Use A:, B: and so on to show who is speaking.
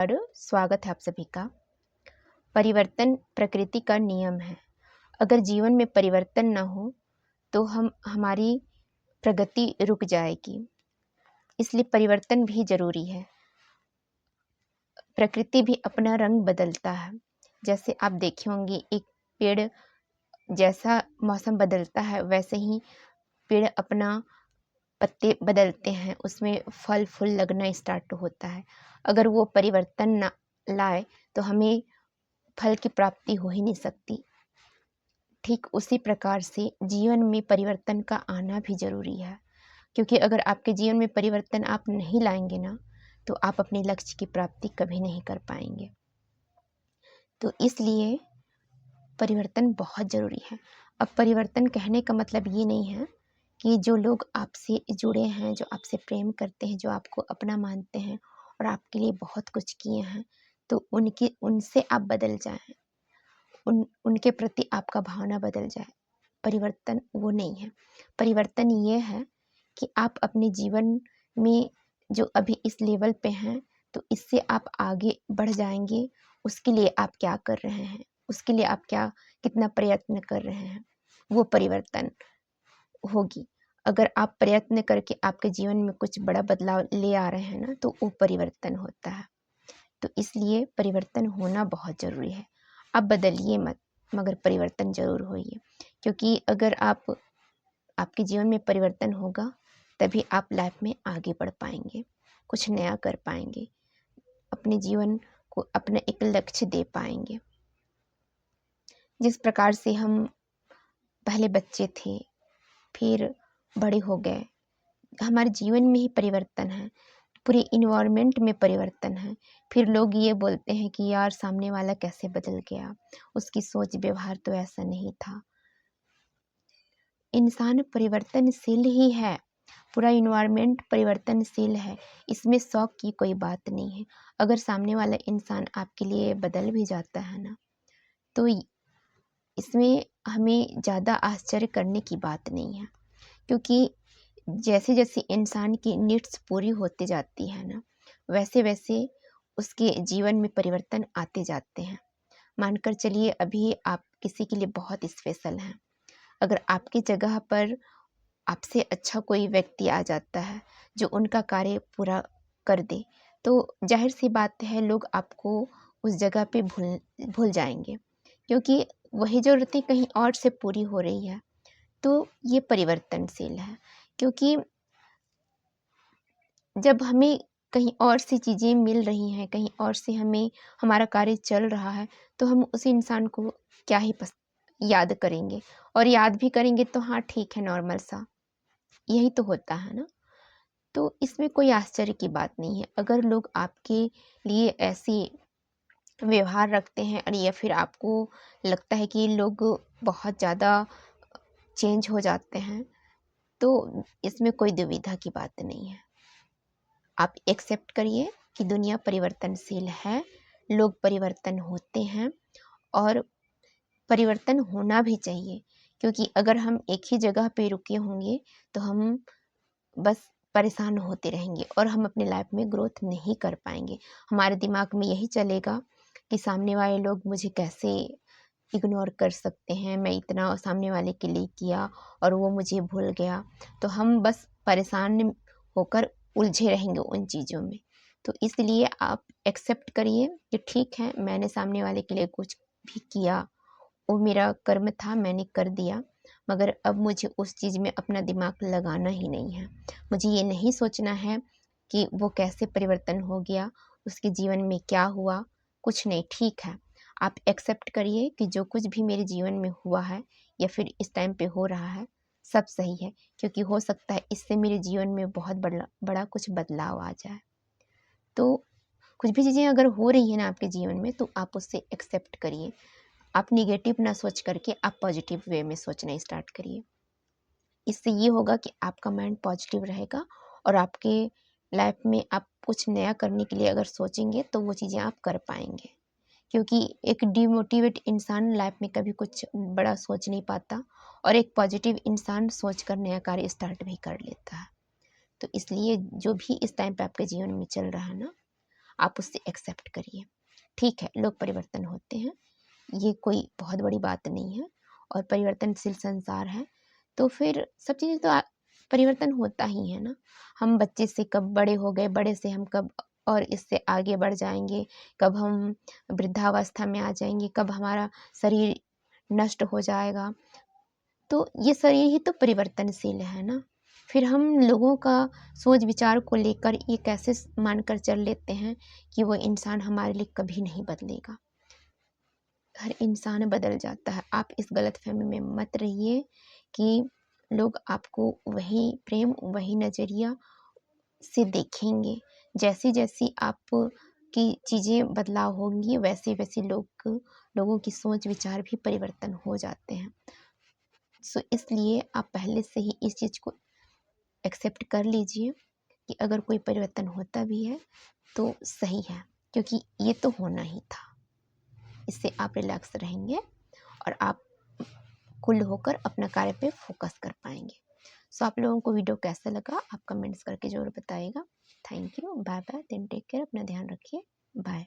A: और स्वागत है आप सभी का। परिवर्तन प्रकृति का नियम है। अगर जीवन में परिवर्तन न हो तो हमारी प्रगति रुक जाएगी, इसलिए परिवर्तन भी जरूरी है। प्रकृति भी अपना रंग बदलता है। जैसे आप देखे होंगे, एक पेड़ जैसा मौसम बदलता है वैसे ही पेड़ अपना पत्ते बदलते हैं, उसमें फल फूल लगना स्टार्ट होता है। अगर वो परिवर्तन न लाए तो हमें फल की प्राप्ति हो ही नहीं सकती। ठीक उसी प्रकार से जीवन में परिवर्तन का आना भी जरूरी है, क्योंकि अगर आपके जीवन में परिवर्तन आप नहीं लाएंगे ना, तो आप अपने लक्ष्य की प्राप्ति कभी नहीं कर पाएंगे। तो इसलिए परिवर्तन बहुत ज़रूरी है। अब परिवर्तन कहने का मतलब ये नहीं है कि जो लोग आपसे जुड़े हैं, जो आपसे प्रेम करते हैं, जो आपको अपना मानते हैं और आपके लिए बहुत कुछ किए हैं, तो उनसे आप बदल जाएं, उनके प्रति आपका भावना बदल जाए। परिवर्तन वो नहीं है। परिवर्तन ये है कि आप अपने जीवन में जो अभी इस लेवल पे हैं, तो इससे आप आगे बढ़ जाएंगे। उसके लिए आप क्या कर रहे हैं, उसके लिए आप कितना प्रयत्न कर रहे हैं, वो परिवर्तन होगी। अगर आप प्रयत्न करके आपके जीवन में कुछ बड़ा बदलाव ले आ रहे हैं ना, तो वो परिवर्तन होता है। तो इसलिए परिवर्तन होना बहुत ज़रूरी है। आप बदलिए मत, मगर परिवर्तन ज़रूर होइए, क्योंकि अगर आपके जीवन में परिवर्तन होगा तभी आप लाइफ में आगे बढ़ पाएंगे, कुछ नया कर पाएंगे, अपने जीवन को अपना एक लक्ष्य दे पाएंगे। जिस प्रकार से हम पहले बच्चे थे, फिर बड़े हो गए, हमारे जीवन में ही परिवर्तन है, पूरे इन्वायरमेंट में परिवर्तन है। फिर लोग ये बोलते हैं कि यार सामने वाला कैसे बदल गया, उसकी सोच व्यवहार तो ऐसा नहीं था। इंसान परिवर्तनशील ही है, पूरा इन्वायरमेंट परिवर्तनशील है, इसमें शौक की कोई बात नहीं है। अगर सामने वाला इंसान आपके लिए बदल भी जाता है ना, तो इसमें हमें ज़्यादा आश्चर्य करने की बात नहीं है, क्योंकि जैसे जैसे इंसान की नीड्स पूरी होती जाती है ना, वैसे वैसे उसके जीवन में परिवर्तन आते जाते हैं। मानकर चलिए अभी आप किसी के लिए बहुत स्पेशल हैं, अगर आपकी जगह पर आपसे अच्छा कोई व्यक्ति आ जाता है जो उनका कार्य पूरा कर दे, तो जाहिर सी बात है लोग आपको उस जगह पे भूल जाएंगे, क्योंकि वही ज़रूरतें कहीं और से पूरी हो रही है। तो ये परिवर्तनशील है, क्योंकि जब हमें कहीं और से चीज़ें मिल रही हैं, कहीं और से हमें हमारा कार्य चल रहा है, तो हम उस इंसान को क्या ही याद करेंगे, और याद भी करेंगे तो हाँ ठीक है, नॉर्मल सा, यही तो होता है ना। तो इसमें कोई आश्चर्य की बात नहीं है। अगर लोग आपके लिए ऐसी व्यवहार रखते हैं और या फिर आपको लगता है कि लोग बहुत ज़्यादा चेंज हो जाते हैं, तो इसमें कोई दुविधा की बात नहीं है। आप एक्सेप्ट करिए कि दुनिया परिवर्तनशील है, लोग परिवर्तन होते हैं और परिवर्तन होना भी चाहिए, क्योंकि अगर हम एक ही जगह पे रुके होंगे तो हम बस परेशान होते रहेंगे और हम अपने लाइफ में ग्रोथ नहीं कर पाएंगे। हमारे दिमाग में यही चलेगा कि सामने वाले लोग मुझे कैसे इग्नोर कर सकते हैं, मैं इतना सामने वाले के लिए किया और वो मुझे भूल गया। तो हम बस परेशान होकर उलझे रहेंगे उन चीज़ों में। तो इसलिए आप एक्सेप्ट करिए कि ठीक है, मैंने सामने वाले के लिए कुछ भी किया, वो मेरा कर्म था, मैंने कर दिया, मगर अब मुझे उस चीज़ में अपना दिमाग लगाना ही नहीं है। मुझे ये नहीं सोचना है कि वो कैसे परिवर्तन हो गया, उसके जीवन में क्या हुआ, कुछ नहीं। ठीक है, आप एक्सेप्ट करिए कि जो कुछ भी मेरे जीवन में हुआ है या फिर इस टाइम पे हो रहा है, सब सही है, क्योंकि हो सकता है इससे मेरे जीवन में बहुत बड़ा कुछ बदलाव आ जाए। तो कुछ भी चीज़ें अगर हो रही है ना आपके जीवन में, तो आप उससे एक्सेप्ट करिए। आप निगेटिव ना सोच करके आप पॉजिटिव वे में सोचना स्टार्ट करिए। इससे ये होगा कि आपका माइंड पॉजिटिव रहेगा और आपके लाइफ में आप कुछ नया करने के लिए अगर सोचेंगे तो वो चीज़ें आप कर पाएंगे, क्योंकि एक डिमोटिवेट इंसान लाइफ में कभी कुछ बड़ा सोच नहीं पाता और एक पॉजिटिव इंसान सोच कर नया कार्य स्टार्ट भी कर लेता है। तो इसलिए जो भी इस टाइम पे आपके जीवन में चल रहा है ना, आप उससे एक्सेप्ट करिए। ठीक है, लोग परिवर्तन होते हैं, ये कोई बहुत बड़ी बात नहीं है और परिवर्तनशील संसार है, तो फिर सब चीज़ें तो परिवर्तन होता ही है ना। हम बच्चे से कब बड़े हो गए, बड़े से हम कब और इससे आगे बढ़ जाएँगे, कब हम वृद्धावस्था में आ जाएँगे, कब हमारा शरीर नष्ट हो जाएगा। तो ये शरीर ही तो परिवर्तनशील है ना। फिर हम लोगों का सोच विचार को लेकर ये कैसे मानकर चल लेते हैं कि वो इंसान हमारे लिए कभी नहीं बदलेगा। हर इंसान बदल जाता है। आप इस गलतफ़हमी में मत रहिए कि लोग आपको वही प्रेम, वही नज़रिया से देखेंगे। जैसी-जैसी आपकी चीज़ें बदलाव होंगी, वैसे-वैसे लोगों की सोच विचार भी परिवर्तन हो जाते हैं। सो इसलिए आप पहले से ही इस चीज़ को एक्सेप्ट कर लीजिए कि अगर कोई परिवर्तन होता भी है तो सही है, क्योंकि ये तो होना ही था। इससे आप रिलैक्स रहेंगे और आप कूल होकर अपना कार्य पे फोकस कर पाएंगे। सो आप लोगों को वीडियो कैसा लगा आप कमेंट्स करके ज़रूर बताइएगा। Thank you, bye bye, then take care, अपना ध्यान रखिए, बाय।